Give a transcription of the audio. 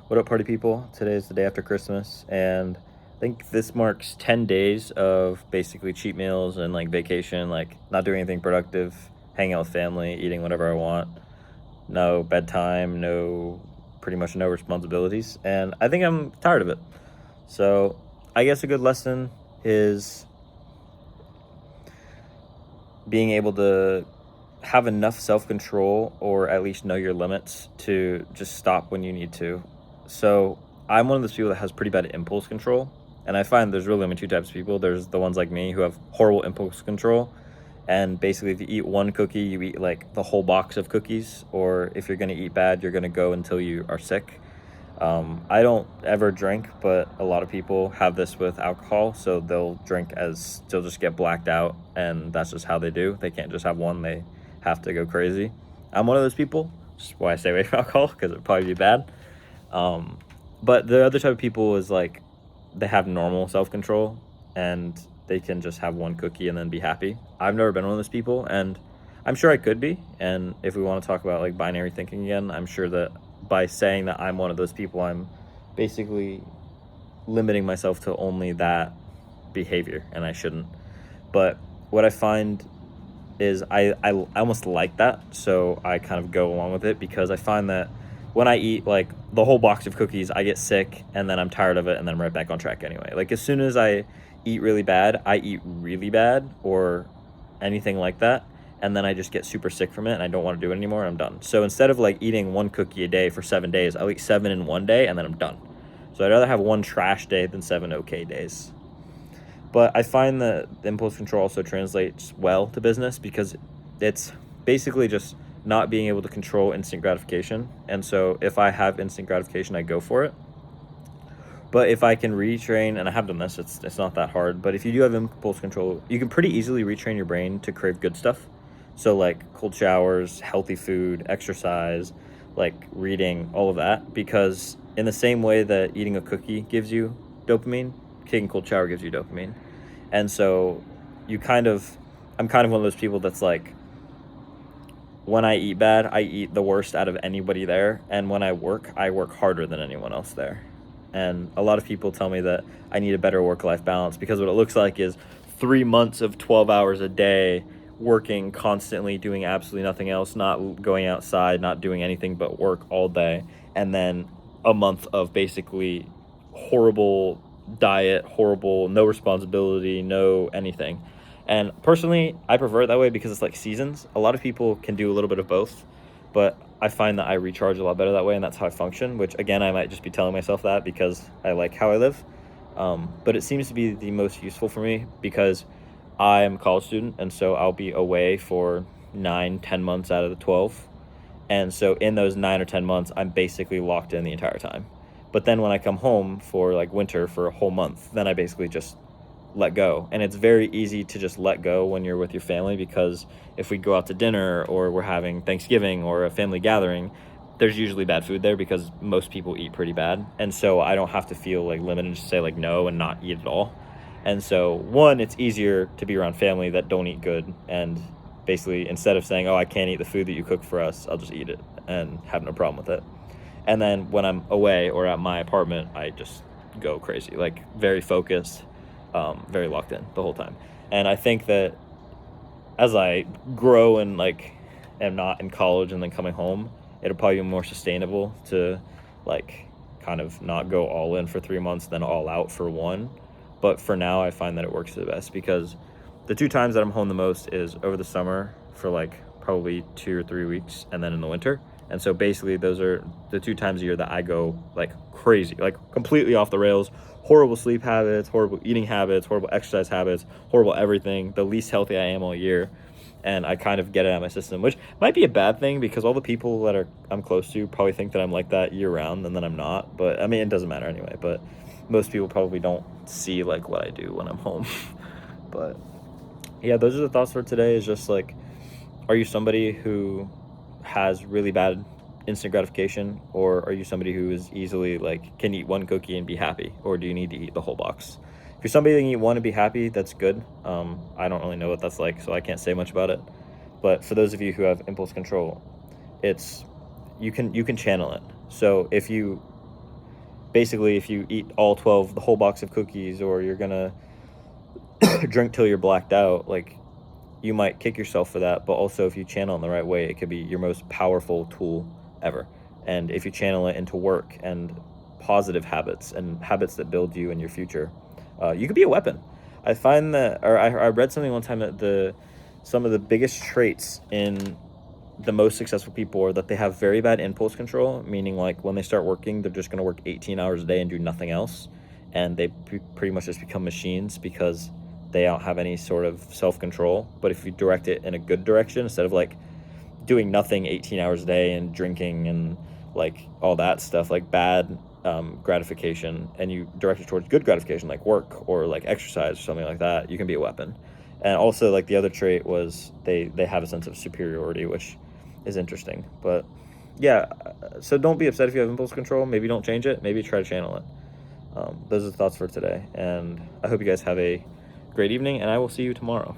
What up, party people? Today is the day after Christmas, and I think this marks 10 days of basically cheat meals and like vacation, like not doing anything productive, hanging out with family, eating whatever I want, no bedtime, pretty much no responsibilities, and I think I'm tired of it. So, I guess a good lesson is being able to have enough self control or at least know your limits to just stop when you need to. So I'm one of those people that has pretty bad impulse control. And I find there's really only two types of people. There's the ones like me who have horrible impulse control. And basically, if you eat one cookie, you eat like the whole box of cookies. Or if you're going to eat bad, you're going to go until you are sick. I don't ever drink, but a lot of people have this with alcohol. So they'll drink as they'll just get blacked out. And that's just how they do. They can't just have one, they have to go crazy. I'm one of those people. That's why I stay away from alcohol, because it'd probably be bad. But the other type of people is like they have normal self control and they can just have one cookie and then be happy. I've never been one of those people, and I'm sure I could be. And if we want to talk about like binary thinking again, I'm sure that by saying that I'm one of those people, I'm basically limiting myself to only that behavior, and I shouldn't. But what I find is I almost like that, so I kind of go along with it, because I find that when I eat like the whole box of cookies, I get sick and then I'm tired of it and then I'm right back on track anyway. Like as soon as I eat really bad, I eat really bad or anything like that, and then I just get super sick from it and I don't want to do it anymore and I'm done. So instead of like eating one cookie a day for 7 days, I'll eat 7 in one day and then I'm done. So I'd rather have one trash day than 7 okay days. But I find that impulse control also translates well to business, because it's basically just not being able to control instant gratification. And so if I have instant gratification, I go for it. But if I can retrain, and I have done this, it's not that hard. But if you do have impulse control, you can pretty easily retrain your brain to crave good stuff. So like cold showers, healthy food, exercise, like reading, all of that. Because in the same way that eating a cookie gives you dopamine, taking a cold shower gives you dopamine. And so I'm kind of one of those people that's like, when I eat bad, I eat the worst out of anybody there. And when I work harder than anyone else there. And a lot of people tell me that I need a better work-life balance, because what it looks like is 3 months of 12 hours a day, working constantly, doing absolutely nothing else, not going outside, not doing anything but work all day. And then a month of basically horrible diet, horrible, no responsibility, no anything. And personally, I prefer it that way because it's like seasons. A lot of people can do a little bit of both, but I find that I recharge a lot better that way, and that's how I function, which again, I might just be telling myself that because I like how I live. But it seems to be the most useful for me because I'm a college student, and so I'll be away for 9-10 months out of the 12. And so in those 9 or 10 months, I'm basically locked in the entire time. But then when I come home for like winter for a whole month, then I basically just let go. And it's very easy to just let go when you're with your family, because if we go out to dinner or we're having Thanksgiving or a family gathering, there's usually bad food there because most people eat pretty bad. And so I don't have to feel like limited to say like no and not eat at all. And so one, it's easier to be around family that don't eat good, and basically instead of saying, oh, I can't eat the food that you cook for us, I'll just eat it and have no problem with it. And then when I'm away or at my apartment, I just go crazy, like very focused, very locked in the whole time. And I think that as I grow and like am not in college and then coming home, it'll probably be more sustainable to like kind of not go all in for 3 months, then all out for one. But for now, I find that it works the best, because the 2 times that I'm home the most is over the summer for like probably 2 or 3 weeks, and then in the winter. And so basically those are the 2 times a year that I go like crazy, like completely off the rails, horrible sleep habits, horrible eating habits, horrible exercise habits, horrible everything, the least healthy I am all year. And I kind of get it out of my system, which might be a bad thing because all the people that I'm close to probably think that I'm like that year round, and then I'm not. But I mean, it doesn't matter anyway, but most people probably don't see like what I do when I'm home. But yeah, those are the thoughts for today. Is just like, are you somebody who has really bad instant gratification, or are you somebody who is easily like can eat one cookie and be happy, or do you need to eat the whole box? If you're somebody that can eat one and be happy, that's good. I don't really know what that's like, so I can't say much about it. But for those of you who have impulse control, it's you can channel it. So if you basically, if you eat the whole box of cookies, or you're gonna drink till you're blacked out, like, you might kick yourself for that. But also, if you channel in the right way, it could be your most powerful tool ever. And if you channel it into work and positive habits and habits that build you in your future, you could be a weapon. I find that, or I read something one time that some of the biggest traits in the most successful people are that they have very bad impulse control, meaning like when they start working, they're just going to work 18 hours a day and do nothing else. And they pretty much just become machines because they don't have any sort of self-control. But if you direct it in a good direction, instead of like doing nothing 18 hours a day and drinking and like all that stuff, like bad gratification, and you direct it towards good gratification, like work or like exercise or something like that, you can be a weapon. And also, like, the other trait was they have a sense of superiority, which is interesting. But yeah, so don't be upset if you have impulse control. Maybe don't change it. Maybe try to channel it. Those are the thoughts for today. And I hope you guys have a great evening, and I will see you tomorrow.